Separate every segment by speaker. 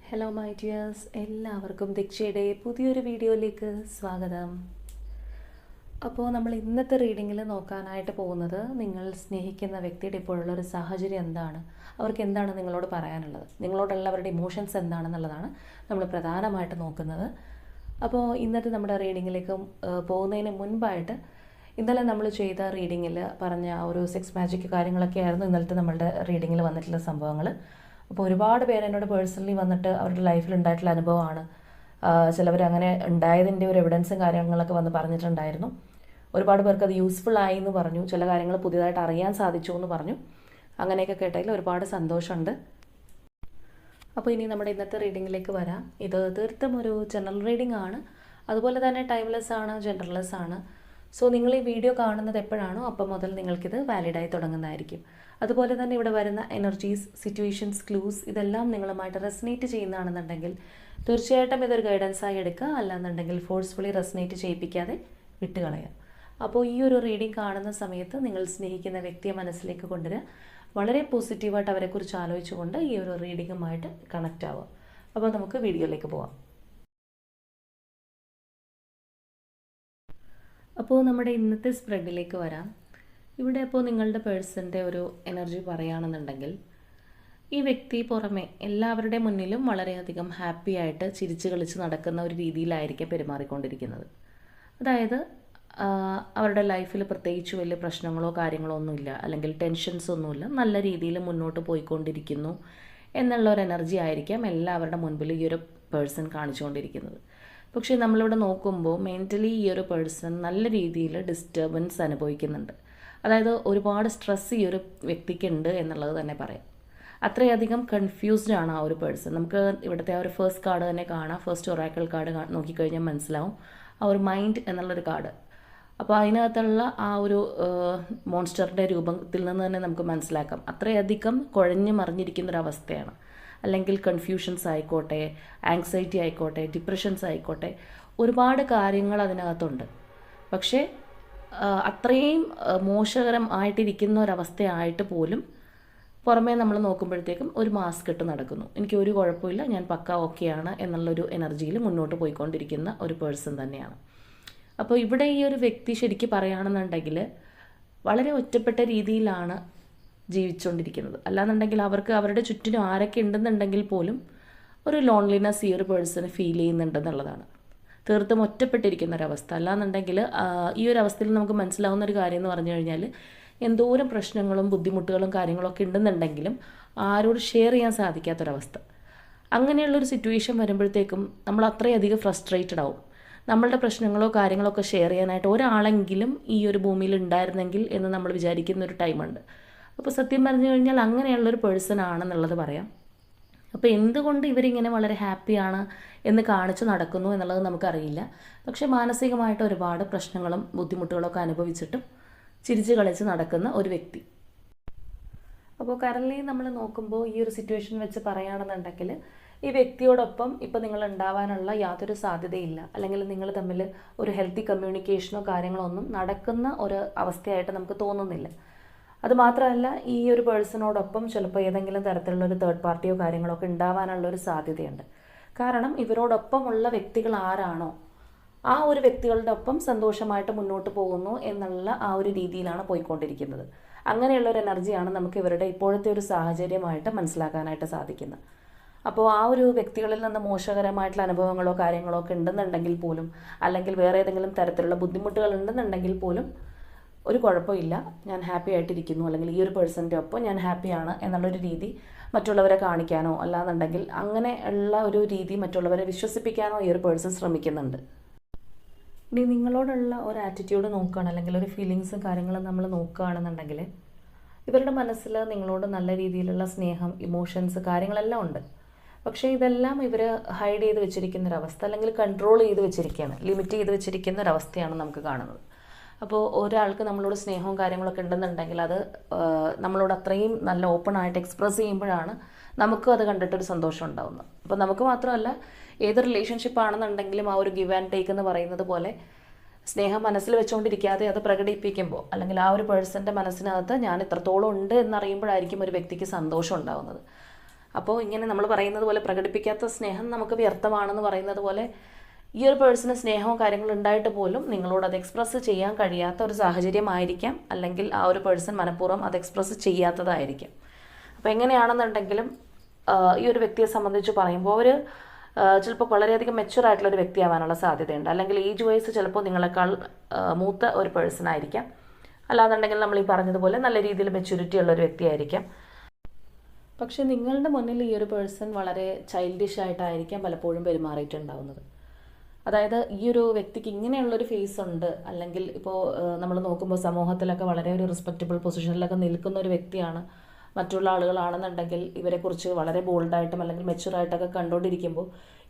Speaker 1: Hello my dears, എല്ലാവർക്കും ദീക്ഷയുടെ പുതിയൊരു വീഡിയോയിലേക്ക് സ്വാഗതം. അപ്പോൾ നമ്മൾ ഇന്നത്തെ റീഡിങ്ങിൽ നോക്കാനായിട്ട് പോകുന്നത് നിങ്ങൾ സ്നേഹിക്കുന്ന വ്യക്തിയുടെ ഇപ്പോഴുള്ളൊരു സാഹചര്യം എന്താണ്, അവർക്ക് എന്താണ് നിങ്ങളോട് പറയാനുള്ളത്, നിങ്ങളോടുള്ള അവരുടെ ഇമോഷൻസ് എന്താണെന്നുള്ളതാണ് നമ്മൾ പ്രധാനമായിട്ട് നോക്കുന്നത്. അപ്പോൾ ഇന്നത്തെ നമ്മുടെ റീഡിങ്ങിലേക്ക് പോകുന്നതിന് മുൻപായിട്ട് ഇന്നലെ നമ്മൾ ചെയ്ത റീഡിങ്ങിൽ പറഞ്ഞ ഒരു സെക്സ് മാജിക് കാര്യങ്ങളൊക്കെ ആയിരുന്നു ഇന്നലത്തെ നമ്മളുടെ റീഡിങ്ങിൽ വന്നിട്ടുള്ള സംഭവങ്ങൾ. അപ്പോൾ ഒരുപാട് പേര് എന്നോട് പേഴ്സണലി വന്നിട്ട് അവരുടെ ലൈഫിൽ ഉണ്ടായിട്ടുള്ള അനുഭവമാണ്. ചിലവർ അങ്ങനെ ഉണ്ടായതിൻ്റെ ഒരു എവിഡൻസും കാര്യങ്ങളൊക്കെ വന്ന് പറഞ്ഞിട്ടുണ്ടായിരുന്നു. ഒരുപാട് പേർക്ക് അത് യൂസ്ഫുൾ ആയി എന്ന് പറഞ്ഞു, ചില കാര്യങ്ങൾ പുതിയതായിട്ട് അറിയാൻ സാധിച്ചു എന്ന് പറഞ്ഞു. അങ്ങനെയൊക്കെ കേട്ടതിൽ ഒരുപാട് സന്തോഷമുണ്ട്. അപ്പോൾ ഇനി നമ്മുടെ ഇന്നത്തെ റീഡിങ്ങിലേക്ക് വരാം. ഇത് തീർത്തും ഒരു ജനറൽ റീഡിംഗ് ആണ്, അതുപോലെ തന്നെ ടൈംലെസ് ആണ്, ജനറൽലെസ് ആണ്. സോ നിങ്ങൾ ഈ വീഡിയോ കാണുന്നത് എപ്പോഴാണോ അപ്പം മുതൽ നിങ്ങൾക്കിത് വാലിഡായി തുടങ്ങുന്നതായിരിക്കും. അതുപോലെ തന്നെ ഇവിടെ വരുന്ന എനർജീസ്, സിറ്റുവേഷൻസ്, ക്ലൂസ് ഇതെല്ലാം നിങ്ങളുമായിട്ട് റെസനേറ്റ് ചെയ്യുന്നതാണെന്നുണ്ടെങ്കിൽ തീർച്ചയായിട്ടും ഇതൊരു ഗൈഡൻസായി എടുക്കുക. അല്ലാന്നുണ്ടെങ്കിൽ ഫോഴ്സ്ഫുള്ളി റെസനേറ്റ് ചെയ്യിപ്പിക്കാതെ വിട്ടുകളയുക. അപ്പോൾ ഈ ഒരു റീഡിംഗ് കാണുന്ന സമയത്ത് നിങ്ങൾ സ്നേഹിക്കുന്ന വ്യക്തിയെ മനസ്സിലേക്ക് കൊണ്ടുവരിക. വളരെ പോസിറ്റീവായിട്ട് അവരെക്കുറിച്ച് ആലോചിച്ചുകൊണ്ട് ഈ ഒരു റീഡിങ്ങുമായിട്ട് കണക്റ്റ് ആവുക. അപ്പോൾ നമുക്ക് വീഡിയോയിലേക്ക് പോവാം. അപ്പോൾ നമ്മുടെ ഇന്നത്തെ സ്പ്രെഡിലേക്ക് വരാം. ഇവിടെ അപ്പോൾ നിങ്ങളുടെ പേഴ്സൻ്റെ ഒരു എനർജി പറയുകയാണെന്നുണ്ടെങ്കിൽ ഈ വ്യക്തി പുറമെ എല്ലാവരുടെ മുന്നിലും വളരെയധികം ഹാപ്പി ആയിട്ട് ചിരിച്ച് കളിച്ച് നടക്കുന്ന ഒരു രീതിയിലായിരിക്കും പെരുമാറിക്കൊണ്ടിരിക്കുന്നത്. അതായത് അവരുടെ ലൈഫിൽ പ്രത്യേകിച്ച് വലിയ പ്രശ്നങ്ങളോ കാര്യങ്ങളോ ഒന്നുമില്ല, അല്ലെങ്കിൽ ടെൻഷൻസ് ഒന്നുമില്ല, നല്ല രീതിയിൽ മുന്നോട്ട് പോയിക്കൊണ്ടിരിക്കുന്നു എന്നുള്ള ഒരു എനർജി ആയിരിക്കാം എല്ലാവരുടെ മുൻപിൽ ഈ ഒരു പേഴ്സൺ കാണിച്ചുകൊണ്ടിരിക്കുന്നത്. പക്ഷേ നമ്മളിവിടെ നോക്കുമ്പോൾ മെൻ്റലി ഈ ഒരു പേഴ്സൺ നല്ല രീതിയിൽ ഡിസ്റ്റർബൻസ് അനുഭവിക്കുന്നുണ്ട്. അതായത് ഒരുപാട് സ്ട്രെസ് ഈ ഒരു വ്യക്തിക്കുണ്ട് എന്നുള്ളത് തന്നെ പറയാം. അത്രയധികം കൺഫ്യൂസ്ഡ് ആണ് ആ ഒരു പേഴ്സൺ. നമുക്ക് ഇവിടുത്തെ ആ ഒരു ഫസ്റ്റ് കാർഡ് തന്നെ കാണാം. ഫസ്റ്റ് ഒറാക്കിൾ കാർഡ് നോക്കിക്കഴിഞ്ഞാൽ മനസ്സിലാവും ആ ഒരു മൈൻഡ് എന്നുള്ളൊരു കാർഡ്. അപ്പോൾ അതിനകത്തുള്ള ആ ഒരു മോൺസ്റ്ററിൻ്റെ രൂപത്തിൽ നിന്ന് തന്നെ നമുക്ക് മനസ്സിലാക്കാം അത്രയധികം കുഴഞ്ഞു മറിഞ്ഞിരിക്കുന്നൊരവസ്ഥയാണ്. അല്ലെങ്കിൽ കൺഫ്യൂഷൻസ് ആയിക്കോട്ടെ, ആങ്സൈറ്റി ആയിക്കോട്ടെ, ഡിപ്രഷൻസ് ആയിക്കോട്ടെ, ഒരുപാട് കാര്യങ്ങൾ അതിനകത്തുണ്ട്. പക്ഷേ അത്രയും മോശകരമായിട്ടിരിക്കുന്ന ഒരവസ്ഥയായിട്ട് പോലും പുറമേ നമ്മൾ നോക്കുമ്പോഴത്തേക്കും ഒരു മാസ്ക് ഇട്ട് നടക്കുന്നു. എനിക്ക് ഒരു കുഴപ്പമില്ല, ഞാൻ പക്ക ഓക്കെയാണ് എന്നുള്ളൊരു എനർജിയിൽ മുന്നോട്ട് പോയിക്കൊണ്ടിരിക്കുന്ന ഒരു പേഴ്സൺ തന്നെയാണ്. അപ്പോൾ ഇവിടെ ഈ ഒരു വ്യക്തി ശരിക്കും പറയുകയാണെന്നുണ്ടെങ്കിൽ വളരെ ഒറ്റപ്പെട്ട രീതിയിലാണ് ജീവിച്ചുകൊണ്ടിരിക്കുന്നത്. അല്ലാന്നുണ്ടെങ്കിൽ അവർക്ക് അവരുടെ ചുറ്റിനും ആരൊക്കെ ഉണ്ടെന്നുണ്ടെങ്കിൽ പോലും ഒരു ലോൺലിനെസ് ഈ ഒരു പേഴ്സണ് ഫീൽ ചെയ്യുന്നുണ്ടെന്നുള്ളതാണ്. തീർത്തും ഒറ്റപ്പെട്ടിരിക്കുന്ന ഒരവസ്ഥ. അല്ലാന്നുണ്ടെങ്കിൽ ഈ ഒരു അവസ്ഥയിൽ നമുക്ക് മനസ്സിലാവുന്ന ഒരു കാര്യം എന്ന് പറഞ്ഞു കഴിഞ്ഞാൽ എന്തോരം പ്രശ്നങ്ങളും ബുദ്ധിമുട്ടുകളും കാര്യങ്ങളൊക്കെ ഉണ്ടെന്നുണ്ടെങ്കിലും ആരോട് ഷെയർ ചെയ്യാൻ സാധിക്കാത്തൊരവസ്ഥ. അങ്ങനെയുള്ളൊരു സിറ്റുവേഷൻ വരുമ്പോഴത്തേക്കും നമ്മൾ അത്രയധികം ഫ്രസ്ട്രേറ്റഡ് ആവും. നമ്മളുടെ പ്രശ്നങ്ങളോ കാര്യങ്ങളോ ഒക്കെ ഷെയർ ചെയ്യാനായിട്ട് ഒരാളെങ്കിലും ഈ ഒരു ഭൂമിയിൽ ഉണ്ടായിരുന്നെങ്കിൽ എന്ന് നമ്മൾ വിചാരിക്കുന്ന ഒരു ടൈമുണ്ട്. അപ്പോൾ സത്യം പറഞ്ഞു കഴിഞ്ഞാൽ അങ്ങനെയുള്ളൊരു പേഴ്സൺ ആണെന്നുള്ളത് പറയാം. അപ്പോൾ എന്തുകൊണ്ട് ഇവരിങ്ങനെ വളരെ ഹാപ്പിയാണ് എന്ന് കാണിച്ച് നടക്കുന്നു എന്നുള്ളത് നമുക്കറിയില്ല. പക്ഷേ മാനസികമായിട്ട് ഒരുപാട് പ്രശ്നങ്ങളും ബുദ്ധിമുട്ടുകളൊക്കെ അനുഭവിച്ചിട്ടും ചിരിച്ച് കളിച്ച് നടക്കുന്ന ഒരു വ്യക്തി. അപ്പോൾ കറൻലി നമ്മൾ നോക്കുമ്പോൾ ഈ ഒരു സിറ്റുവേഷൻ വെച്ച് പറയുകയാണെന്നുണ്ടെങ്കിൽ ഈ വ്യക്തിയോടൊപ്പം ഇപ്പോൾ നിങ്ങൾ ഉണ്ടാവാനുള്ള യാതൊരു സാധ്യതയില്ല, അല്ലെങ്കിൽ നിങ്ങൾ തമ്മിൽ ഒരു ഹെൽത്തി കമ്മ്യൂണിക്കേഷനോ കാര്യങ്ങളോ ഒന്നും നടക്കുന്ന ഒരു അവസ്ഥയായിട്ട് നമുക്ക് തോന്നുന്നില്ല. അതുമാത്രമല്ല ഈ ഒരു പേഴ്സണോടൊപ്പം ചിലപ്പോൾ ഏതെങ്കിലും തരത്തിലുള്ള ഒരു തേർഡ് പാർട്ടിയോ കാര്യങ്ങളോ ഒക്കെ ഉണ്ടാവാനുള്ളൊരു സാധ്യതയുണ്ട്. കാരണം ഇവരോടൊപ്പമുള്ള വ്യക്തികൾ ആരാണോ ആ ഒരു വ്യക്തികളുടെ ഒപ്പം സന്തോഷമായിട്ട് മുന്നോട്ട് പോകുന്നു എന്നുള്ള ആ ഒരു രീതിയിലാണ് പോയിക്കൊണ്ടിരിക്കുന്നത്. അങ്ങനെയുള്ളൊരു എനർജിയാണ് നമുക്ക് ഇവരുടെ ഇപ്പോഴത്തെ ഒരു സാഹചര്യമായിട്ട് മനസ്സിലാക്കാനായിട്ട് സാധിക്കുന്നത്. അപ്പോൾ ആ ഒരു വ്യക്തികളിൽ നിന്ന് മോശകരമായിട്ടുള്ള അനുഭവങ്ങളോ കാര്യങ്ങളോ ഒക്കെ ഉണ്ടെന്നുണ്ടെങ്കിൽ പോലും, അല്ലെങ്കിൽ വേറെ ഏതെങ്കിലും തരത്തിലുള്ള ബുദ്ധിമുട്ടുകൾ ഉണ്ടെന്നുണ്ടെങ്കിൽ പോലും ഒരു കുഴപ്പമില്ല, ഞാൻ ഹാപ്പി ആയിട്ടിരിക്കുന്നു, അല്ലെങ്കിൽ ഈ ഒരു പേഴ്സൻ്റെ ഒപ്പം ഞാൻ ഹാപ്പിയാണ് എന്നുള്ളൊരു രീതി മറ്റുള്ളവരെ കാണിക്കാനോ അല്ലാന്നുണ്ടെങ്കിൽ അങ്ങനെ ഉള്ള ഒരു രീതി മറ്റുള്ളവരെ വിശ്വസിപ്പിക്കാനോ ഈ ഒരു പേഴ്സൺ ശ്രമിക്കുന്നുണ്ട്. ഇനി നിങ്ങളോടുള്ള ഒരു ആറ്റിറ്റ്യൂഡ് നോക്കുകയാണ്, അല്ലെങ്കിൽ ഒരു ഫീലിങ്സും കാര്യങ്ങളും നമ്മൾ നോക്കുകയാണെന്നുണ്ടെങ്കിൽ ഇവരുടെ മനസ്സിൽ നിങ്ങളോട് നല്ല രീതിയിലുള്ള സ്നേഹം, ഇമോഷൻസ് കാര്യങ്ങളെല്ലാം ഉണ്ട്. പക്ഷേ ഇതെല്ലാം ഇവർ ഹൈഡ് ചെയ്ത് വെച്ചിരിക്കുന്നൊരവസ്ഥ, അല്ലെങ്കിൽ കൺട്രോൾ ചെയ്ത് വെച്ചിരിക്കുകയാണ്, ലിമിറ്റ് ചെയ്ത് വെച്ചിരിക്കുന്ന ഒരവസ്ഥയാണ് നമുക്ക് കാണുന്നത്. അപ്പോൾ ഒരാൾക്ക് നമ്മളോട് സ്നേഹവും കാര്യങ്ങളൊക്കെ ഉണ്ടെന്നുണ്ടെങ്കിൽ അത് നമ്മളോട് അത്രയും നല്ല ഓപ്പൺ ആയിട്ട് എക്സ്പ്രസ് ചെയ്യുമ്പോഴാണ് നമുക്കും അത് കണ്ടിട്ടൊരു സന്തോഷം ഉണ്ടാകുന്നത്. അപ്പോൾ നമുക്ക് മാത്രമല്ല, ഏത് റിലേഷൻഷിപ്പ് ആണെന്നുണ്ടെങ്കിലും ആ ഒരു ഗിവ് ആൻഡ് ടേക്ക് എന്ന് പറയുന്നത് പോലെ സ്നേഹം മനസ്സിൽ വെച്ചുകൊണ്ടിരിക്കാതെ അത് പ്രകടിപ്പിക്കുമ്പോൾ, അല്ലെങ്കിൽ ആ ഒരു പേഴ്സൻ്റെ മനസ്സിനകത്ത് ഞാൻ ഇത്രത്തോളം ഉണ്ട് എന്നറിയുമ്പോഴായിരിക്കും ഒരു വ്യക്തിക്ക് സന്തോഷം ഉണ്ടാകുന്നത്. അപ്പോൾ ഇങ്ങനെ നമ്മൾ പറയുന്നത് പോലെ പ്രകടിപ്പിക്കാത്ത സ്നേഹം നമുക്ക് വ്യർത്ഥമാണെന്ന് പറയുന്നത് പോലെ ഈ ഒരു പേഴ്സണ് സ്നേഹവും കാര്യങ്ങളും ഉണ്ടായിട്ട് പോലും നിങ്ങളോട് അത് എക്സ്പ്രസ് ചെയ്യാൻ കഴിയാത്ത ഒരു സാഹചര്യമായിരിക്കാം, അല്ലെങ്കിൽ ആ ഒരു പേഴ്സൺ മനഃപൂർവ്വം അത് എക്സ്പ്രസ് ചെയ്യാത്തതായിരിക്കാം. അപ്പോൾ എങ്ങനെയാണെന്നുണ്ടെങ്കിലും ഈ ഒരു വ്യക്തിയെ സംബന്ധിച്ച് പറയുമ്പോൾ അവർ ചിലപ്പോൾ വളരെയധികം മെച്യൂർ ആയിട്ടുള്ള ഒരു വ്യക്തിയാവാനുള്ള സാധ്യതയുണ്ട്. അല്ലെങ്കിൽ ഏജ് വൈസ് ചിലപ്പോൾ നിങ്ങളെക്കാൾ മൂത്ത ഒരു പേഴ്സൺ ആയിരിക്കാം. അല്ലാന്നുണ്ടെങ്കിൽ നമ്മൾ ഈ പറഞ്ഞതുപോലെ നല്ല രീതിയിൽ മെച്യൂരിറ്റി ഉള്ള ഒരു വ്യക്തിയായിരിക്കാം. പക്ഷെ നിങ്ങളുടെ മുന്നിൽ ഈ ഒരു പേഴ്സൺ വളരെ ചൈൽഡിഷ് ആയിട്ടായിരിക്കാം പലപ്പോഴും പെരുമാറിയിട്ടുണ്ടാവുന്നത്. അതായത് ഈ ഒരു വ്യക്തിക്ക് ഇങ്ങനെയുള്ളൊരു ഫേസ് ഉണ്ട്, അല്ലെങ്കിൽ ഇപ്പോൾ നമ്മൾ നോക്കുമ്പോൾ സമൂഹത്തിലൊക്കെ വളരെ ഒരു റെസ്പെക്റ്റബിൾ പൊസിഷനിലൊക്കെ നിൽക്കുന്ന ഒരു വ്യക്തിയാണ്. മറ്റുള്ള ആളുകളാണെന്നുണ്ടെങ്കിൽ ഇവരെക്കുറിച്ച് വളരെ ബോൾഡായിട്ടും അല്ലെങ്കിൽ മെച്യൂറായിട്ടൊക്കെ കണ്ടുകൊണ്ടിരിക്കുമ്പോൾ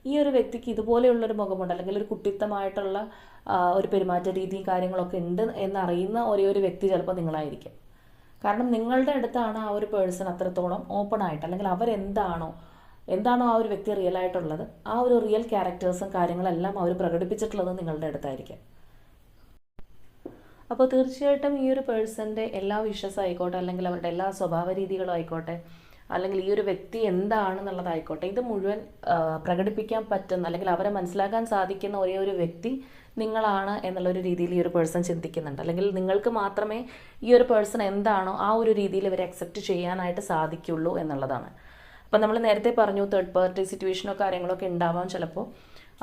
Speaker 1: ഈ ഒരു വ്യക്തിക്ക് ഇതുപോലെയുള്ളൊരു മുഖമുണ്ട്, അല്ലെങ്കിൽ ഒരു കുട്ടിത്തമായിട്ടുള്ള ഒരു പെരുമാറ്റ രീതിയും കാര്യങ്ങളൊക്കെ ഉണ്ട് എന്നറിയുന്ന ഒരേ ഒരു വ്യക്തി ചിലപ്പോൾ നിങ്ങളായിരിക്കും. കാരണം നിങ്ങളുടെ അടുത്താണ് ആ ഒരു പേഴ്സൺ അത്രത്തോളം ഓപ്പൺ ആയിട്ട്, അല്ലെങ്കിൽ അവരെന്താണോ ആ ഒരു വ്യക്തി റിയൽ ആയിട്ടുള്ളത്, ആ ഒരു റിയൽ ക്യാരക്ടേഴ്സും കാര്യങ്ങളെല്ലാം അവർ പ്രകടിപ്പിച്ചിട്ടുള്ളത് നിങ്ങളുടെ അടുത്തായിരിക്കും. അപ്പോൾ തീർച്ചയായിട്ടും ഈ ഒരു പേഴ്സൻ്റെ എല്ലാ വിഷസ് ആയിക്കോട്ടെ, അല്ലെങ്കിൽ അവരുടെ എല്ലാ സ്വഭാവ രീതികളും ആയിക്കോട്ടെ, അല്ലെങ്കിൽ ഈ ഒരു വ്യക്തി എന്താണെന്നുള്ളതായിക്കോട്ടെ, ഇത് മുഴുവൻ പ്രകടിപ്പിക്കാൻ പറ്റുന്ന, അല്ലെങ്കിൽ അവരെ മനസ്സിലാക്കാൻ സാധിക്കുന്ന ഒരേ ഒരു വ്യക്തി നിങ്ങളാണ് എന്നുള്ളൊരു രീതിയിൽ ഈ ഒരു പേഴ്സൺ ചിന്തിക്കുന്നുണ്ട്. അല്ലെങ്കിൽ നിങ്ങൾക്ക് മാത്രമേ ഈ ഒരു പേഴ്സൺ എന്താണോ ആ ഒരു രീതിയിൽ ഇവരെ അക്സെപ്റ്റ് ചെയ്യാനായിട്ട് സാധിക്കുള്ളൂ എന്നുള്ളതാണ്. അപ്പോൾ നമ്മൾ നേരത്തെ പറഞ്ഞു തേർഡ് പാർട്ടി സിറ്റുവേഷനോ കാര്യങ്ങളൊക്കെ ഉണ്ടാവാം ചിലപ്പോൾ.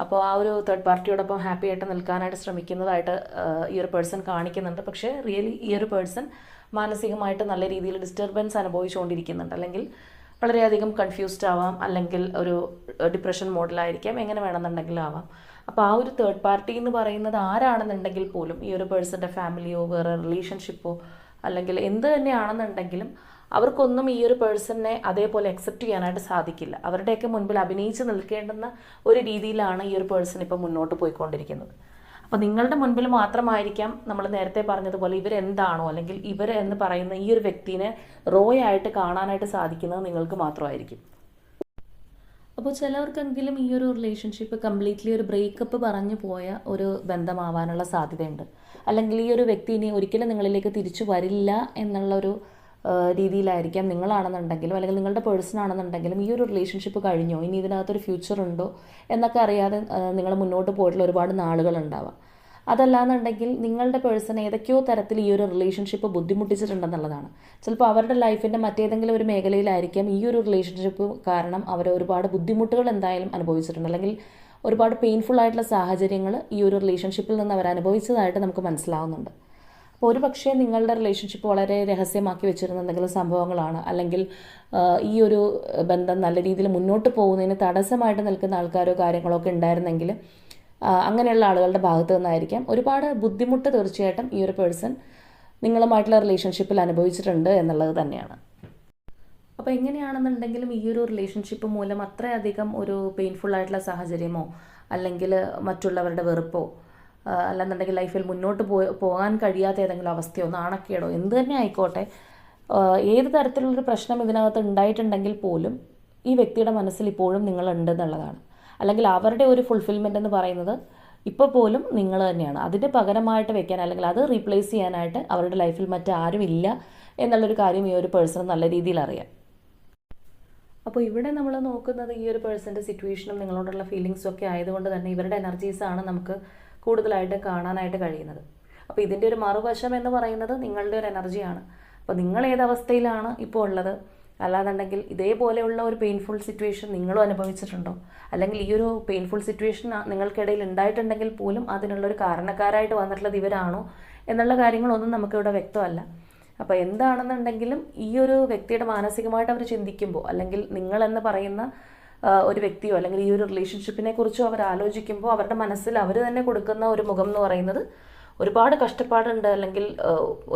Speaker 1: അപ്പോൾ ആ ഒരു തേർഡ് പാർട്ടിയോടൊപ്പം ഹാപ്പി ആയിട്ട് നിൽക്കാനായിട്ട് ശ്രമിക്കുന്നതായിട്ട് ഈ ഒരു പേഴ്സൺ കാണിക്കുന്നുണ്ട്. പക്ഷേ റിയലി ഈ ഒരു പേഴ്സൺ മാനസികമായിട്ട് നല്ല രീതിയിൽ ഡിസ്റ്റർബൻസ് അനുഭവിച്ചുകൊണ്ടിരിക്കുന്നുണ്ട്, അല്ലെങ്കിൽ വളരെയധികം കൺഫ്യൂസ്ഡ് ആവാം, അല്ലെങ്കിൽ ഒരു ഡിപ്രഷൻ മോഡിലായിരിക്കാം, എങ്ങനെ വേണമെന്നുണ്ടെങ്കിലും ആവാം. അപ്പോൾ ആ ഒരു തേർഡ് പാർട്ടി എന്ന് പറയുന്നത് ആരാണെന്നുണ്ടെങ്കിൽ പോലും, ഈ ഒരു പേഴ്സൻ്റെ ഫാമിലിയോ വേറെ റിലേഷൻഷിപ്പോ അല്ലെങ്കിൽ എന്ത് തന്നെയാണെന്നുണ്ടെങ്കിലും അവർക്കൊന്നും ഈ ഒരു പേഴ്സണിനെ അതേപോലെ അക്സെപ്റ്റ് ചെയ്യാനായിട്ട് സാധിക്കില്ല. അവരുടെയൊക്കെ മുൻപിൽ അഭിനയിച്ച് നിൽക്കേണ്ടുന്ന ഒരു രീതിയിലാണ് ഈ ഒരു പേഴ്സൺ ഇപ്പോൾ മുന്നോട്ട് പോയിക്കൊണ്ടിരിക്കുന്നത്. അപ്പോൾ നിങ്ങളുടെ മുൻപിൽ മാത്രമായിരിക്കാം നമ്മൾ നേരത്തെ പറഞ്ഞതുപോലെ ഇവരെന്താണോ, അല്ലെങ്കിൽ ഇവർ എന്ന് പറയുന്ന ഈ ഒരു വ്യക്തിനെ ആയിട്ട് കാണാനായിട്ട് സാധിക്കുന്നത് നിങ്ങൾക്ക് മാത്രമായിരിക്കും. അപ്പോൾ ചിലവർക്കെങ്കിലും ഈ ഒരു റിലേഷൻഷിപ്പ് കംപ്ലീറ്റ്ലി ഒരു ബ്രേക്കപ്പ് പറഞ്ഞു പോയ ഒരു ബന്ധമാവാനുള്ള സാധ്യതയുണ്ട്. അല്ലെങ്കിൽ ഈ ഒരു വ്യക്തി ഇനി ഒരിക്കലും നിങ്ങളിലേക്ക് തിരിച്ചു വരില്ല എന്നുള്ളൊരു രീതിയിലായിരിക്കാം നിങ്ങളാണെന്നുണ്ടെങ്കിലും, അല്ലെങ്കിൽ നിങ്ങളുടെ പേഴ്സൺ ആണെന്നുണ്ടെങ്കിലും ഈ ഒരു റിലേഷൻഷിപ്പ് കഴിഞ്ഞോ, ഇനി ഇതിനകത്തൊരു ഫ്യൂച്ചർ ഉണ്ടോ എന്നൊക്കെ അറിയാതെ നിങ്ങൾ മുന്നോട്ട് പോയിട്ടുള്ള ഒരുപാട് നാളുകളുണ്ടാവാം. അതല്ലാന്നുണ്ടെങ്കിൽ നിങ്ങളുടെ പേഴ്സൺ ഏതൊക്കെയോ തരത്തിൽ ഈ ഒരു റിലേഷൻഷിപ്പ് ബുദ്ധിമുട്ടിച്ചിട്ടുണ്ടെന്നുള്ളതാണ്. ചിലപ്പോൾ അവരുടെ ലൈഫിൻ്റെ മറ്റേതെങ്കിലും ഒരു മേഖലയിലായിരിക്കാം ഈ ഒരു റിലേഷൻഷിപ്പ് കാരണം അവർ ഒരുപാട് ബുദ്ധിമുട്ടുകൾ എന്തായാലും അനുഭവിച്ചിട്ടുണ്ട്, അല്ലെങ്കിൽ ഒരുപാട് പെയിൻഫുൾ ആയിട്ടുള്ള സാഹചര്യങ്ങൾ ഈ ഒരു റിലേഷൻഷിപ്പിൽ നിന്ന് അവർ അനുഭവിച്ചതായിട്ട് നമുക്ക് മനസ്സിലാവുന്നുണ്ട്. അപ്പോൾ ഒരു പക്ഷേ നിങ്ങളുടെ റിലേഷൻഷിപ്പ് വളരെ രഹസ്യമാക്കി വെച്ചിരുന്ന എന്തെങ്കിലും സംഭവങ്ങളാണ്, അല്ലെങ്കിൽ ഈ ഒരു ബന്ധം നല്ല രീതിയിൽ മുന്നോട്ട് പോകുന്നതിന് തടസ്സമായിട്ട് നിൽക്കുന്ന ആൾക്കാരോ കാര്യങ്ങളോ ഒക്കെ ഉണ്ടായിരുന്നെങ്കിൽ അങ്ങനെയുള്ള ആളുകളുടെ ഭാഗത്തു നിന്നായിരിക്കാം ഒരുപാട് ബുദ്ധിമുട്ട് തീർച്ചയായിട്ടും ഈ ഒരു പേഴ്സൺ നിങ്ങളുമായിട്ടുള്ള റിലേഷൻഷിപ്പിൽ അനുഭവിച്ചിട്ടുണ്ട് എന്നുള്ളത് തന്നെയാണ്. അപ്പോൾ എങ്ങനെയാണെന്നുണ്ടെങ്കിലും ഈ ഒരു റിലേഷൻഷിപ്പ് മൂലം അത്രയധികം ഒരു പെയിൻഫുൾ ആയിട്ടുള്ള സാഹചര്യമോ, അല്ലെങ്കിൽ മറ്റുള്ളവരുടെ വെറുപ്പോ, അല്ലെന്നുണ്ടെങ്കിൽ ലൈഫിൽ മുന്നോട്ട് പോകാൻ കഴിയാത്ത ഏതെങ്കിലും അവസ്ഥയോ നാണക്കേടോ എന്ത് തന്നെ ആയിക്കോട്ടെ, ഏത് തരത്തിലുള്ളൊരു പ്രശ്നം ഇതിനകത്ത് ഉണ്ടായിട്ടുണ്ടെങ്കിൽ പോലും ഈ വ്യക്തിയുടെ മനസ്സിൽ ഇപ്പോഴും നിങ്ങളുണ്ടെന്നുള്ളതാണ്. അല്ലെങ്കിൽ അവരുടെ ഒരു ഫുൾഫിൽമെൻ്റ് എന്ന് പറയുന്നത് ഇപ്പോൾ പോലും നിങ്ങൾ തന്നെയാണ്. അതിൻ്റെ പകരമായിട്ട് വെക്കാൻ, അല്ലെങ്കിൽ അത് റീപ്ലേസ് ചെയ്യാനായിട്ട് അവരുടെ ലൈഫിൽ മറ്റാരും ഇല്ല എന്നുള്ളൊരു കാര്യം ഈ ഒരു പേഴ്സൺ നല്ല രീതിയിൽ അറിയാം. അപ്പോൾ ഇവിടെ നമ്മൾ നോക്കുന്നത് ഈ ഒരു പേഴ്സൻ്റെ സിറ്റുവേഷനും നിങ്ങളോടുള്ള ഫീലിങ്സും ഒക്കെ ആയതുകൊണ്ട് തന്നെ ഇവരുടെ എനർജീസാണ് നമുക്ക് കൂടുതലായിട്ട് കാണാനായിട്ട് കഴിയുന്നത്. അപ്പോൾ ഇതിൻ്റെ ഒരു മറുവശം എന്ന് പറയുന്നത് നിങ്ങളുടെ ഒരു എനർജിയാണ്. അപ്പോൾ നിങ്ങൾ ഏതവസ്ഥയിലാണ് ഇപ്പോൾ ഉള്ളത്, അല്ലാന്നുണ്ടെങ്കിൽ ഇതേപോലെയുള്ള ഒരു പെയിൻഫുൾ സിറ്റുവേഷൻ നിങ്ങളും അനുഭവിച്ചിട്ടുണ്ടോ, അല്ലെങ്കിൽ ഈ ഒരു പെയിൻഫുൾ സിറ്റുവേഷൻ നിങ്ങൾക്കിടയിൽ ഉണ്ടായിട്ടുണ്ടെങ്കിൽ പോലും അതിനുള്ളൊരു കാരണക്കാരായിട്ട് വന്നിട്ടുള്ളത് ഇവരാണോ എന്നുള്ള കാര്യങ്ങളൊന്നും നമുക്കിവിടെ വ്യക്തമല്ല. അപ്പോൾ എന്താണെന്നുണ്ടെങ്കിലും ഈ ഒരു വ്യക്തിയുടെ മാനസികമായിട്ട് അവർ ചിന്തിക്കുമ്പോൾ, അല്ലെങ്കിൽ നിങ്ങളെന്ന് പറയുന്ന ഒരു വ്യക്തിയോ അല്ലെങ്കിൽ ഈ ഒരു റിലേഷൻഷിപ്പിനെ കുറിച്ചോ അവർ ആലോചിക്കുമ്പോൾ അവരുടെ മനസ്സിൽ അവർ തന്നെ കൊടുക്കുന്ന ഒരു മുഖം എന്ന് പറയുന്നത് ഒരുപാട് കഷ്ടപ്പാടുണ്ട്, അല്ലെങ്കിൽ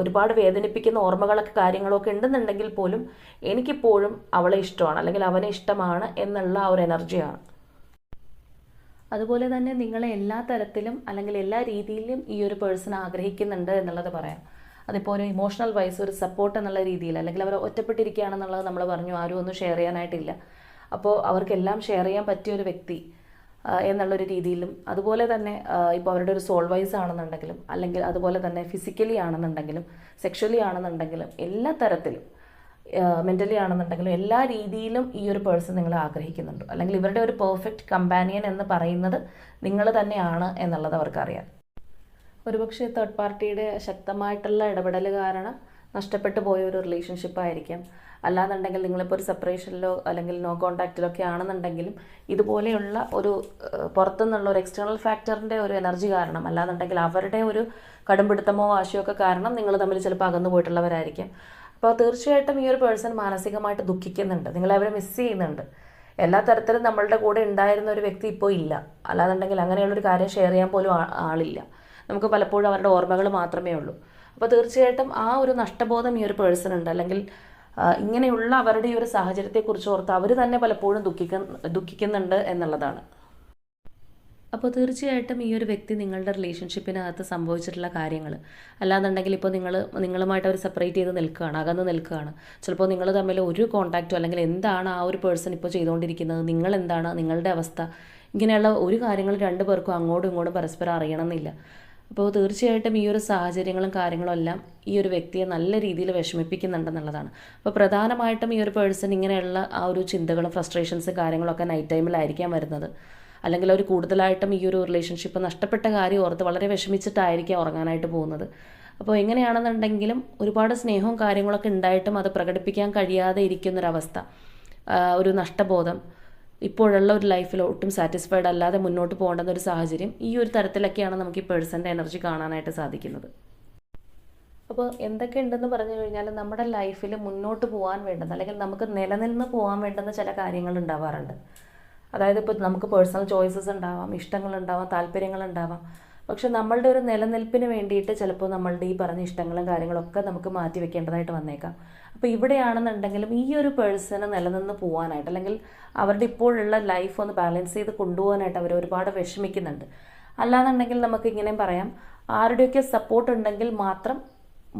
Speaker 1: ഒരുപാട് വേദനിപ്പിക്കുന്ന ഓർമ്മകളൊക്കെ കാര്യങ്ങളൊക്കെ ഉണ്ടെന്നുണ്ടെങ്കിൽ പോലും എനിക്കിപ്പോഴും അവളെ ഇഷ്ടമാണ്, അല്ലെങ്കിൽ അവനെ ഇഷ്ടമാണ് എന്നുള്ള ആ ഒരു എനർജിയാണ്. അതുപോലെ തന്നെ നിങ്ങളെ എല്ലാ തരത്തിലും അല്ലെങ്കിൽ എല്ലാ രീതിയിലും ഈ ഒരു പേഴ്സൺ ആഗ്രഹിക്കുന്നുണ്ട് എന്നുള്ളത് പറയാം. അതിപ്പോൾ ഒരു ഇമോഷണൽ വൈസ് ഒരു സപ്പോർട്ട് എന്നുള്ള രീതിയിൽ, അല്ലെങ്കിൽ അവർ ഒറ്റപ്പെട്ടിരിക്കുകയാണെന്നുള്ളത് നമ്മൾ പറഞ്ഞു, ആരും ഒന്നും ഷെയർ ചെയ്യാനായിട്ടില്ല. അപ്പോൾ അവർക്കെല്ലാം ഷെയർ ചെയ്യാൻ പറ്റിയ ഒരു വ്യക്തി എന്നുള്ളൊരു രീതിയിലും, അതുപോലെ തന്നെ ഇപ്പോൾ അവരുടെ ഒരു സോൾ വൈസ് ആണെന്നുണ്ടെങ്കിലും, അല്ലെങ്കിൽ അതുപോലെ തന്നെ ഫിസിക്കലി ആണെന്നുണ്ടെങ്കിലും സെക്ഷലി ആണെന്നുണ്ടെങ്കിലും എല്ലാ തരത്തിലും മെൻ്റലി ആണെന്നുണ്ടെങ്കിലും എല്ലാ രീതിയിലും ഈ ഒരു പേഴ്സൺ നിങ്ങളെ ആഗ്രഹിക്കുന്നുണ്ട്. അല്ലെങ്കിൽ ഇവരുടെ ഒരു പെർഫെക്റ്റ് കമ്പാനിയൻ എന്ന് പറയുന്നത് നിങ്ങൾ തന്നെയാണ് എന്നുള്ളത് അവർക്കറിയാം. ഒരുപക്ഷെ തേർഡ് പാർട്ടിയുടെ ശക്തമായിട്ടുള്ള ഇടപെടൽ കാരണം നഷ്ടപ്പെട്ടു പോയ ഒരു റിലേഷൻഷിപ്പ് ആയിരിക്കാം. അല്ലാന്നുണ്ടെങ്കിൽ നിങ്ങളിപ്പോൾ ഒരു സെപ്പറേഷനിലോ അല്ലെങ്കിൽ നോ കോൺടാക്റ്റിലോ ഒക്കെ ആണെന്നുണ്ടെങ്കിലും ഇതുപോലെയുള്ള ഒരു പുറത്തുനിന്നുള്ള ഒരു എക്സ്റ്റേണൽ ഫാക്ടറിൻ്റെ ഒരു എനർജി കാരണം, അല്ലാന്നുണ്ടെങ്കിൽ അവരുടെ ഒരു കടുംപിടുത്തമോ വാശിയോ ഒക്കെ കാരണം നിങ്ങൾ തമ്മിൽ ചിലപ്പോൾ അകന്നു പോയിട്ടുള്ളവരായിരിക്കും. അപ്പോൾ തീർച്ചയായിട്ടും ഈ ഒരു പേഴ്സൺ മാനസികമായിട്ട് ദുഃഖിക്കുന്നുണ്ട്, നിങ്ങളവരെ മിസ് ചെയ്യുന്നുണ്ട്. എല്ലാ തരത്തിലും നമ്മളുടെ കൂടെ ഉണ്ടായിരുന്ന ഒരു വ്യക്തി ഇപ്പോൾ ഇല്ല, അല്ലാന്നുണ്ടെങ്കിൽ അങ്ങനെയുള്ളൊരു കാര്യം ഷെയർ ചെയ്യാൻ പോലും ആളില്ല. നമുക്ക് പലപ്പോഴും അവരുടെ ഓർമ്മകൾ മാത്രമേ ഉള്ളൂ. അപ്പോൾ തീർച്ചയായിട്ടും ആ ഒരു നഷ്ടബോധം ഈ ഒരു പേഴ്സൺ ഉണ്ട്. അല്ലെങ്കിൽ ഇങ്ങനെയുള്ള അവരുടെ ഈ ഒരു സാഹചര്യത്തെക്കുറിച്ച് ഓർത്ത് അവർ തന്നെ പലപ്പോഴും ദുഃഖിക്കുന്നുണ്ട് എന്നുള്ളതാണ്. അപ്പോൾ തീർച്ചയായിട്ടും ഈ ഒരു വ്യക്തി നിങ്ങളുടെ റിലേഷൻഷിപ്പിനകത്ത് സംഭവിച്ചിട്ടുള്ള കാര്യങ്ങൾ, അല്ലാന്നുണ്ടെങ്കിൽ ഇപ്പോൾ നിങ്ങളുമായിട്ട് അവർ സെപ്പറേറ്റ് ചെയ്ത് നിൽക്കുകയാണ്, അകന്ന് നിൽക്കുകയാണ്. ചിലപ്പോൾ നിങ്ങൾ തമ്മിൽ ഒരു കോൺടാക്റ്റോ അല്ലെങ്കിൽ എന്താണ് ആ ഒരു പേഴ്സൺ ഇപ്പോൾ ചെയ്തുകൊണ്ടിരിക്കുന്നത്, നിങ്ങളെന്താണ്, നിങ്ങളുടെ അവസ്ഥ, ഇങ്ങനെയുള്ള ഒരു കാര്യങ്ങൾ രണ്ടു പേർക്കും അങ്ങോട്ടും ഇങ്ങോട്ടും പരസ്പരം അറിയണമെന്നില്ല. അപ്പോൾ തീർച്ചയായിട്ടും ഈ ഒരു സാഹചര്യങ്ങളും കാര്യങ്ങളും എല്ലാം ഈ ഒരു വ്യക്തിയെ നല്ല രീതിയിൽ വിഷമിപ്പിക്കുന്നുണ്ടെന്നുള്ളതാണ്. അപ്പോൾ പ്രധാനമായിട്ടും ഈ ഒരു പേഴ്സൺ ഇങ്ങനെയുള്ള ആ ഒരു ചിന്തകളും ഫ്രസ്ട്രേഷൻസും കാര്യങ്ങളൊക്കെ നൈറ്റ് ടൈമിലായിരിക്കാം വരുന്നത്. അല്ലെങ്കിൽ അവർ കൂടുതലായിട്ടും ഈ ഒരു റിലേഷൻഷിപ്പ് നഷ്ടപ്പെട്ട കാര്യം ഓർത്ത് വളരെ വിഷമിച്ചിട്ടായിരിക്കാം ഉറങ്ങാനായിട്ട് പോകുന്നത്. അപ്പോൾ എങ്ങനെയാണെന്നുണ്ടെങ്കിലും ഒരുപാട് സ്നേഹവും കാര്യങ്ങളൊക്കെ ഉണ്ടായിട്ടും അത് പ്രകടിപ്പിക്കാൻ കഴിയാതെ ഇരിക്കുന്നൊരവസ്ഥ, ഒരു നഷ്ടബോധം, ഇപ്പോഴുള്ള ഒരു ലൈഫിൽ ഒട്ടും സാറ്റിസ്ഫൈഡ് അല്ലാതെ മുന്നോട്ട് പോകേണ്ടുന്ന ഒരു സാഹചര്യം, ഈ ഒരു തരത്തിലൊക്കെയാണ് നമുക്ക് ഈ പേഴ്സൻ്റെ എനർജി കാണാനായിട്ട് സാധിക്കുന്നത്. അപ്പോൾ എന്തൊക്കെ ഉണ്ടെന്ന് പറഞ്ഞു കഴിഞ്ഞാൽ നമ്മുടെ ലൈഫിൽ മുന്നോട്ട് പോകാൻ വേണ്ടുന്ന അല്ലെങ്കിൽ നമുക്ക് നിലനിന്ന് പോകാൻ വേണ്ടുന്ന ചില കാര്യങ്ങൾ ഉണ്ടാവാറുണ്ട്. അതായത് ഇപ്പോൾ നമുക്ക് പേഴ്സണൽ ചോയ്സസ് ഉണ്ടാവാം, ഇഷ്ടങ്ങളുണ്ടാവാം, താല്പര്യങ്ങളുണ്ടാവാം. പക്ഷെ നമ്മളുടെ ഒരു നിലനിൽപ്പിന് വേണ്ടിയിട്ട് ചിലപ്പോൾ നമ്മളുടെ ഈ പറഞ്ഞ ഇഷ്ടങ്ങളും കാര്യങ്ങളൊക്കെ നമുക്ക് മാറ്റി വെക്കേണ്ടതായിട്ട് വന്നേക്കാം. അപ്പോൾ ഇവിടെയാണെന്നുണ്ടെങ്കിലും ഈ ഒരു പേഴ്സണ് നിലനിന്ന് പോകാനായിട്ട് അല്ലെങ്കിൽ അവരുടെ ഇപ്പോഴുള്ള ലൈഫ് ഒന്ന് ബാലൻസ് ചെയ്ത് കൊണ്ടുപോകാനായിട്ട് അവർ ഒരുപാട് വിഷമിക്കുന്നുണ്ട്. അല്ലാന്നുണ്ടെങ്കിൽ നമുക്ക് ഇങ്ങനെയും പറയാം, ആരുടെയൊക്കെ സപ്പോർട്ട് ഉണ്ടെങ്കിൽ മാത്രം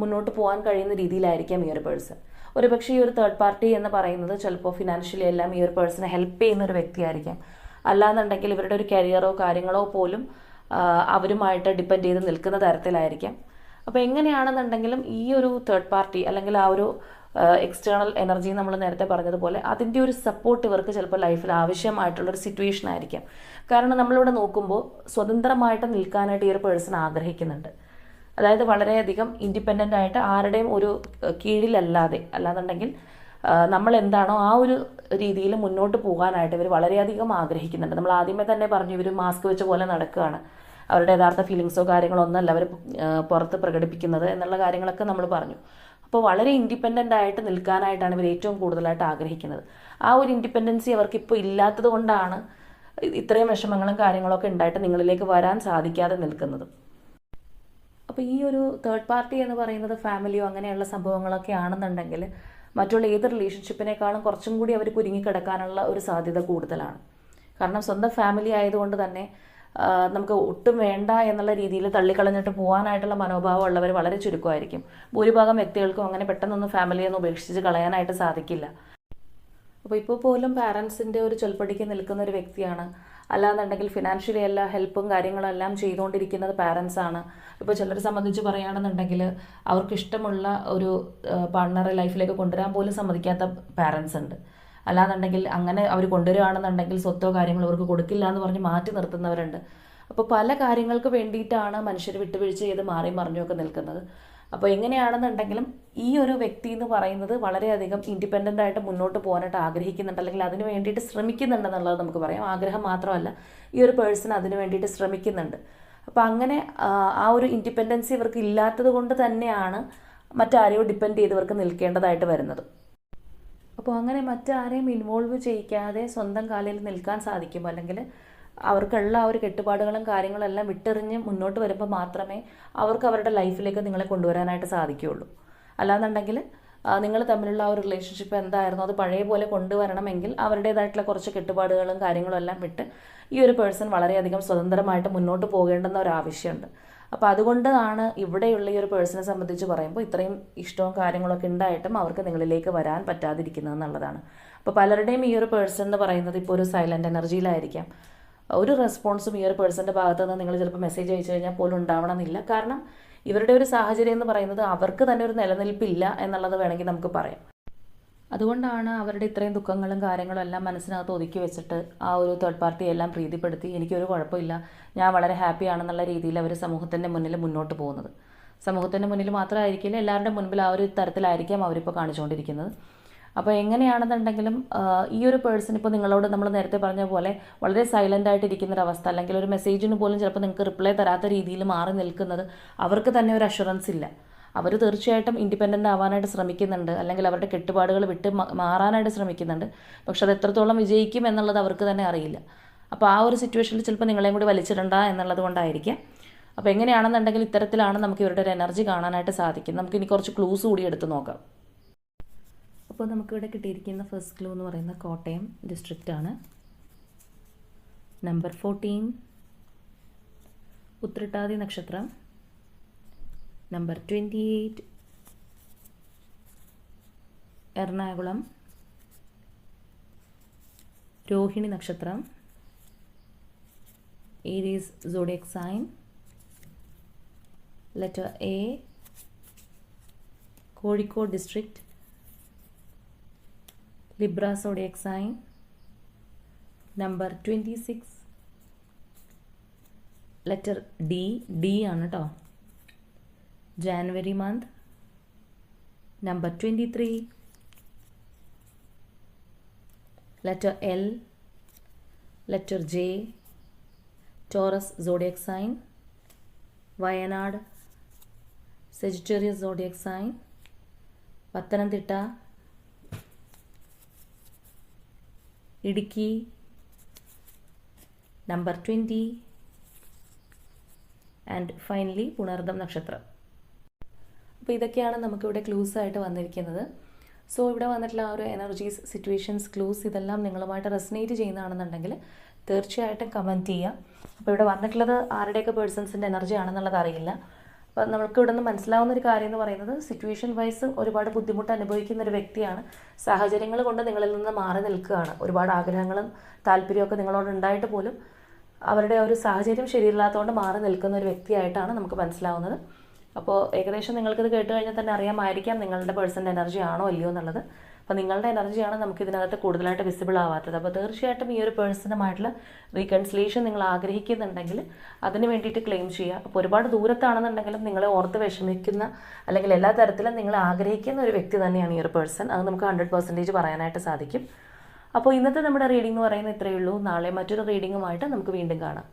Speaker 1: മുന്നോട്ട് പോകാൻ കഴിയുന്ന രീതിയിലായിരിക്കാം ഈ ഒരു പേഴ്സൺ. ഒരുപക്ഷെ ഈ ഒരു തേർഡ് പാർട്ടി എന്ന് പറയുന്നത് ചിലപ്പോൾ ഫിനാൻഷ്യലി എല്ലാം ഈ ഒരു പേഴ്സണെ ഹെൽപ്പ് ചെയ്യുന്ന ഒരു വ്യക്തിയായിരിക്കാം. അല്ലാന്നുണ്ടെങ്കിൽ ഇവരുടെ ഒരു കരിയറോ കാര്യങ്ങളോ പോലും അവരുമായിട്ട് ഡിപ്പെൻഡ് ചെയ്ത് നിൽക്കുന്ന തരത്തിലായിരിക്കാം. അപ്പോൾ എങ്ങനെയാണെന്നുണ്ടെങ്കിലും ഈ ഒരു തേർഡ് പാർട്ടി അല്ലെങ്കിൽ ആ ഒരു എക്സ്റ്റേണൽ എനർജി നമ്മൾ നേരത്തെ പറഞ്ഞതുപോലെ അതിൻ്റെ ഒരു സപ്പോർട്ട് ഇവർക്ക് ചിലപ്പോൾ ലൈഫിൽ ആവശ്യമായിട്ടുള്ളൊരു സിറ്റുവേഷൻ ആയിരിക്കാം. കാരണം നമ്മളിവിടെ നോക്കുമ്പോൾ സ്വതന്ത്രമായിട്ട് നിൽക്കാനായിട്ട് ഈ ഒരു പേഴ്സൺ ആഗ്രഹിക്കുന്നുണ്ട്. അതായത് വളരെയധികം ഇൻഡിപെൻഡൻ്റ് ആയിട്ട് ആരുടെയും ഒരു കീഴിലല്ലാതെ, അല്ലാന്നുണ്ടെങ്കിൽ നമ്മൾ എന്താണോ ആ ഒരു രീതിയിൽ മുന്നോട്ട് പോകാനായിട്ട് ഇവർ വളരെയധികം ആഗ്രഹിക്കുന്നുണ്ട്. നമ്മൾ ആദ്യമേ തന്നെ പറഞ്ഞു, ഇവർ മാസ്ക് വെച്ച പോലെ നടക്കുകയാണ്, അവരുടെ യഥാർത്ഥ ഫീലിങ്സോ കാര്യങ്ങളോ ഒന്നല്ല അവർ പുറത്ത് പ്രകടിപ്പിക്കുന്നത് എന്നുള്ള കാര്യങ്ങളൊക്കെ നമ്മൾ പറഞ്ഞു. അപ്പോൾ വളരെ ഇൻഡിപെൻഡൻ്റ് ആയിട്ട് നിൽക്കാനായിട്ടാണ് ഇവർ ഏറ്റവും കൂടുതലായിട്ട് ആഗ്രഹിക്കുന്നത്. ആ ഒരു ഇൻഡിപെൻഡൻസി അവർക്കിപ്പോൾ ഇല്ലാത്തത് കൊണ്ടാണ് ഇത്രയും വിഷമങ്ങളും കാര്യങ്ങളൊക്കെ ഉണ്ടായിട്ട് നിങ്ങളിലേക്ക് വരാൻ സാധിക്കാതെ നിൽക്കുന്നത്. അപ്പോൾ ഈ ഒരു തേർഡ് പാർട്ടി എന്ന് പറയുന്നത് ഫാമിലിയോ അങ്ങനെയുള്ള സംഭവങ്ങളൊക്കെ ആണെന്നുണ്ടെങ്കിൽ മറ്റുള്ള ഏത് റിലേഷൻഷിപ്പിനേക്കാളും കുറച്ചും കൂടി അവർ കുരുങ്ങിക്കിടക്കാനുള്ള ഒരു സാധ്യത കൂടുതലാണ്. കാരണം സ്വന്തം ഫാമിലി ആയതുകൊണ്ട് തന്നെ നമുക്ക് ഒട്ടും വേണ്ട എന്നുള്ള രീതിയിൽ തള്ളിക്കളഞ്ഞിട്ട് പോകാനായിട്ടുള്ള മനോഭാവം ഉള്ളവർ വളരെ ചുരുക്കമായിരിക്കും. ഭൂരിഭാഗം വ്യക്തികൾക്കും അങ്ങനെ പെട്ടെന്നൊന്നും ഫാമിലിയൊന്നും ഉപേക്ഷിച്ച് കളയാനായിട്ട് സാധിക്കില്ല. അപ്പോൾ ഇപ്പോൾ പോലും പാരൻസിൻ്റെ ഒരു ചൊൽപ്പടിക്ക് നിൽക്കുന്ന ഒരു വ്യക്തിയാണ്. അല്ലാന്നുണ്ടെങ്കിൽ ഫിനാൻഷ്യലി എല്ലാ ഹെൽപ്പും കാര്യങ്ങളെല്ലാം ചെയ്തുകൊണ്ടിരിക്കുന്നത് പാരൻസാണ്. ഇപ്പോൾ ചിലരെ സംബന്ധിച്ച് പറയുകയാണെന്നുണ്ടെങ്കിൽ അവർക്കിഷ്ടമുള്ള ഒരു പാർട്ട്ണറെ ലൈഫിലേക്ക് കൊണ്ടുവരാൻ പോലും സമ്മതിക്കാത്ത പാരൻസ് ഉണ്ട്. അല്ലാന്നുണ്ടെങ്കിൽ അങ്ങനെ അവർ കൊണ്ടുവരികയാണെന്നുണ്ടെങ്കിൽ സ്വത്തോ കാര്യങ്ങളോ അവർക്ക് കൊടുക്കില്ല എന്ന് പറഞ്ഞ് മാറ്റി നിർത്തുന്നവരുണ്ട്. അപ്പോൾ പല കാര്യങ്ങൾക്ക് വേണ്ടിയിട്ടാണ് മനുഷ്യർ വിട്ടുവീഴ്ച ചെയ്ത് മാറി മറിഞ്ഞുമൊക്കെ നിൽക്കുന്നത്. അപ്പോൾ എങ്ങനെയാണെന്നുണ്ടെങ്കിലും ഈ ഒരു വ്യക്തി എന്ന് പറയുന്നത് വളരെയധികം ഇൻഡിപെൻഡൻ്റ് ആയിട്ട് മുന്നോട്ട് പോകാനായിട്ട് ആഗ്രഹിക്കുന്നുണ്ട്, അല്ലെങ്കിൽ അതിന് വേണ്ടിയിട്ട് ശ്രമിക്കുന്നുണ്ടെന്നുള്ളത് നമുക്ക് പറയാം. ആഗ്രഹം മാത്രമല്ല, ഈ ഒരു പേഴ്സൺ അതിന് വേണ്ടിയിട്ട് ശ്രമിക്കുന്നുണ്ട്. അപ്പോൾ അങ്ങനെ ആ ഒരു ഇൻഡിപെൻഡൻസി ഇവർക്ക് ഇല്ലാത്തത് കൊണ്ട് തന്നെയാണ് മറ്റാരെയോ ഡിപ്പെൻഡ് ചെയ്ത് ഇവർക്ക് നിൽക്കേണ്ടതായിട്ട് വരുന്നത്. അപ്പോൾ അങ്ങനെ മറ്റാരെയും ഇൻവോൾവ് ചെയ്യിക്കാതെ സ്വന്തം കാലിൽ നിൽക്കാൻ സാധിക്കുമ്പോൾ, അല്ലെങ്കിൽ അവർക്കുള്ള ആ ഒരു കെട്ടുപാടുകളും കാര്യങ്ങളും എല്ലാം വിട്ടെറിഞ്ഞ് മുന്നോട്ട് വരുമ്പോൾ മാത്രമേ അവർക്ക് അവരുടെ ലൈഫിലേക്ക് നിങ്ങളെ കൊണ്ടുവരാനായിട്ട് സാധിക്കുകയുള്ളൂ. അല്ലാന്നുണ്ടെങ്കിൽ നിങ്ങൾ തമ്മിലുള്ള ആ ഒരു റിലേഷൻഷിപ്പ് എന്തായിരുന്നു അത് പഴയ പോലെ കൊണ്ടുവരണമെങ്കിൽ അവരുടേതായിട്ടുള്ള കുറച്ച് കെട്ടുപാടുകളും കാര്യങ്ങളും എല്ലാം വിട്ട് ഈ ഒരു പേഴ്സൺ വളരെയധികം സ്വതന്ത്രമായിട്ട് മുന്നോട്ട് പോകേണ്ടുന്ന ഒരു ആവശ്യമുണ്ട്. അപ്പോൾ അതുകൊണ്ടാണ് ഇവിടെയുള്ള ഈ ഒരു പേഴ്സണെ സംബന്ധിച്ച് പറയുമ്പോൾ ഇത്രയും ഇഷ്ടവും കാര്യങ്ങളൊക്കെ ഉണ്ടായിട്ടും അവർക്ക് നിങ്ങളിലേക്ക് വരാൻ പറ്റാതിരിക്കുന്നത് എന്നുള്ളതാണ്. അപ്പോൾ പലരുടെയും ഈ ഒരു പേഴ്സൺ എന്ന് പറയുന്നത് ഇപ്പോൾ ഒരു സൈലൻറ്റ് എനർജിയിലായിരിക്കാം. ഒരു റെസ്പോൺസും ഈ ഒരു പേഴ്സൻ്റെ ഭാഗത്ത് നിന്ന് നിങ്ങൾ ചിലപ്പോൾ മെസ്സേജ് അയച്ചു കഴിഞ്ഞാൽ പോലും ഉണ്ടാവണമെന്നില്ല. കാരണം ഇവരുടെ ഒരു സാഹചര്യം എന്ന് പറയുന്നത് അവർക്ക് തന്നെ ഒരു നിലനിൽപ്പില്ല എന്നുള്ളത് വേണമെങ്കിൽ നമുക്ക് പറയാം. അതുകൊണ്ടാണ് അവരുടെ ഇത്രയും ദുഃഖങ്ങളും കാര്യങ്ങളും എല്ലാം മനസ്സിനകത്ത് ഒതുക്കി വെച്ചിട്ട് ആ ഒരു തേർഡ് പാർട്ടിയെ എല്ലാം പ്രീതിപ്പെടുത്തി എനിക്കൊരു കുഴപ്പമില്ല, ഞാൻ വളരെ ഹാപ്പിയാണെന്നുള്ള രീതിയിൽ അവർ സമൂഹത്തിൻ്റെ മുന്നിൽ മുന്നോട്ട് പോകുന്നത്. സമൂഹത്തിൻ്റെ മുന്നിൽ മാത്രമായിരിക്കില്ല, എല്ലാവരുടെ മുൻപിൽ ആ ഒരു തരത്തിലായിരിക്കാം അവരിപ്പോൾ കാണിച്ചുകൊണ്ടിരിക്കുന്നത്. അപ്പോൾ എങ്ങനെയാണെന്നുണ്ടെങ്കിലും ഈ ഒരു പേഴ്സൺ ഇപ്പോൾ നിങ്ങളോട് നമ്മൾ നേരത്തെ പറഞ്ഞ പോലെ വളരെ സൈലൻ്റ് ആയിട്ടിരിക്കുന്നൊരവസ്ഥ, അല്ലെങ്കിൽ ഒരു മെസ്സേജിന് പോലും ചിലപ്പോൾ നിങ്ങൾക്ക് റിപ്ലൈ തരാത്ത രീതിയിൽ മാറി നിൽക്കുന്നത് അവർക്ക് തന്നെ ഒരു അഷുറൻസ് ഇല്ല. അവർ തീർച്ചയായിട്ടും ഇൻഡിപെൻഡൻ്റ് ആവാനായിട്ട് ശ്രമിക്കുന്നുണ്ട്, അല്ലെങ്കിൽ അവരുടെ കെട്ടുപാടുകൾ വിട്ട് മാറാനായിട്ട് ശ്രമിക്കുന്നുണ്ട്. പക്ഷെ അത് എത്രത്തോളം വിജയിക്കും എന്നുള്ളത് അവർക്ക് തന്നെ അറിയില്ല. അപ്പോൾ ആ ഒരു സിറ്റുവേഷനിൽ ചിലപ്പോൾ നിങ്ങളെയും കൂടി വലിച്ചിടണ്ട എന്നുള്ളത് കൊണ്ടായിരിക്കാം. അപ്പോൾ എങ്ങനെയാണെന്നുണ്ടെങ്കിൽ ഇത്തരത്തിലാണ് നമുക്ക് ഇവരുടെ ഒരു എനർജി കാണാനായിട്ട് സാധിക്കും. നമുക്കിനി കുറച്ച് ക്ലൂസ് കൂടി എടുത്ത് നോക്കാം. അപ്പോൾ നമുക്കിവിടെ കിട്ടിയിരിക്കുന്ന ഫസ്റ്റ് ക്ലൂ എന്ന് പറയുന്നത് കോട്ടയം ഡിസ്ട്രിക്റ്റാണ്. നമ്പർ 14 ഉത്രട്ടാതി നക്ഷത്രം. നമ്പർ 28 എറണാകുളം രോഹിണി നക്ഷത്രം. Aries zodiac sign. Letter A Kozhikode district. Libra zodiac sign. Number 26 letter D ആണ് കേട്ടോ, January month. Number 23 letter L. Letter J Taurus zodiac sign. Wayanad Sagittarius zodiac sign. Pathanamthitta, Idukki. Number 20 and finally Punartham നക്ഷത്രം. അപ്പോൾ ഇതൊക്കെയാണ് നമുക്കിവിടെ ക്ലൂസ് ആയിട്ട് വന്നിരിക്കുന്നത്. സോ ഇവിടെ വന്നിട്ടുള്ള ആ ഒരു എനർജീസ്, സിറ്റുവേഷൻസ്, ക്ലൂസ് ഇതെല്ലാം നിങ്ങളുമായിട്ട് റെസനേറ്റ് ചെയ്യുന്നതാണെന്നുണ്ടെങ്കിൽ തീർച്ചയായിട്ടും കമൻറ്റ് ചെയ്യുക. അപ്പോൾ ഇവിടെ വന്നിട്ടുള്ളത് ആരുടെയൊക്കെ പേഴ്സൺസിൻ്റെ എനർജി ആണെന്നുള്ളത് അറിയില്ല. അപ്പോൾ നമുക്ക് ഇവിടെ നിന്ന് മനസ്സിലാവുന്ന ഒരു കാര്യം എന്ന് പറയുന്നത് സിറ്റുവേഷൻ വൈസ് ഒരുപാട് ബുദ്ധിമുട്ട് അനുഭവിക്കുന്ന ഒരു വ്യക്തിയാണ്. സാഹചര്യങ്ങൾ കൊണ്ട് നിങ്ങളിൽ നിന്ന് മാറി നിൽക്കുകയാണ്. ഒരുപാട് ആഗ്രഹങ്ങളും താല്പര്യമൊക്കെ നിങ്ങളോട് ഉണ്ടായിട്ട് പോലും അവരുടെ ഒരു സാഹചര്യം ശരിയില്ലാത്തതുകൊണ്ട് മാറി നിൽക്കുന്ന ഒരു വ്യക്തിയായിട്ടാണ് നമുക്ക് മനസ്സിലാവുന്നത്. അപ്പോൾ ഏകദേശം നിങ്ങൾക്കിത് കേട്ട് കഴിഞ്ഞാൽ തന്നെ അറിയാമായിരിക്കാം നിങ്ങളുടെ പേഴ്സൻ്റെ എനർജി ആണോ അല്ലയോ എന്നുള്ളത്. അപ്പോൾ നിങ്ങളുടെ എനർജിയാണ് നമുക്ക് ഇതിനകത്ത് കൂടുതലായിട്ട് വിസിബിൾ ആവാത്തത്. അപ്പോൾ തീർച്ചയായിട്ടും ഈ ഒരു പേഴ്സണുമായിട്ടുള്ള റീകൺസിലേഷൻ നിങ്ങൾ ആഗ്രഹിക്കുന്നുണ്ടെങ്കിൽ അതിന് വേണ്ടിയിട്ട് ക്ലെയിം ചെയ്യുക. അപ്പോൾ ഒരുപാട് ദൂരത്താണെന്നുണ്ടെങ്കിലും നിങ്ങളെ ഓർത്ത് വിഷമിക്കുന്ന, അല്ലെങ്കിൽ എല്ലാ തരത്തിലും നിങ്ങൾ ആഗ്രഹിക്കുന്ന ഒരു വ്യക്തി തന്നെയാണ് ഈ ഒരു പേഴ്സൺ. അത് നമുക്ക് 100% പറയാനായിട്ട് സാധിക്കും. അപ്പോൾ ഇന്നത്തെ നമ്മുടെ റീഡിംഗ് എന്ന് പറയുന്നത് ഇത്രയേ ഉള്ളൂ. നാളെ മറ്റൊരു റീഡിങ്ങുമായിട്ട് നമുക്ക് വീണ്ടും കാണാം.